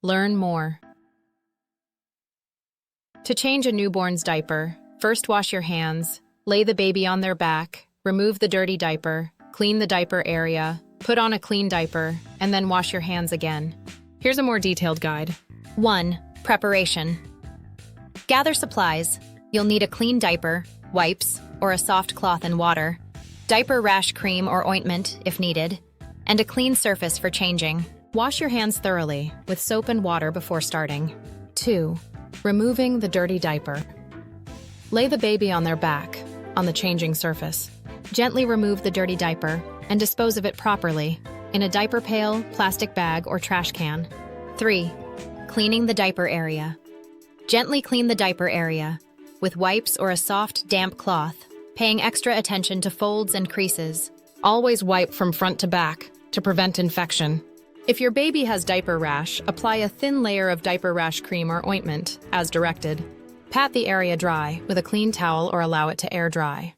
Learn more. To change a newborn's diaper, first wash your hands, lay the baby on their back, remove the dirty diaper, clean the diaper area, put on a clean diaper, and then wash your hands again. Here's a more detailed guide. 1. Preparation. Gather supplies. You'll need a clean diaper, wipes, or a soft cloth and water, diaper rash cream or ointment if needed, and a clean surface for changing. Wash your hands thoroughly with soap and water before starting. 2. Removing the dirty diaper. Lay the baby on their back, on the changing surface. Gently remove the dirty diaper and dispose of it properly in a diaper pail, plastic bag, or trash can. 3. Cleaning the diaper area. Gently clean the diaper area with wipes or a soft, damp cloth, paying extra attention to folds and creases. Always wipe from front to back to prevent infection. If your baby has diaper rash, apply a thin layer of diaper rash cream or ointment, as directed. Pat the area dry with a clean towel or allow it to air dry.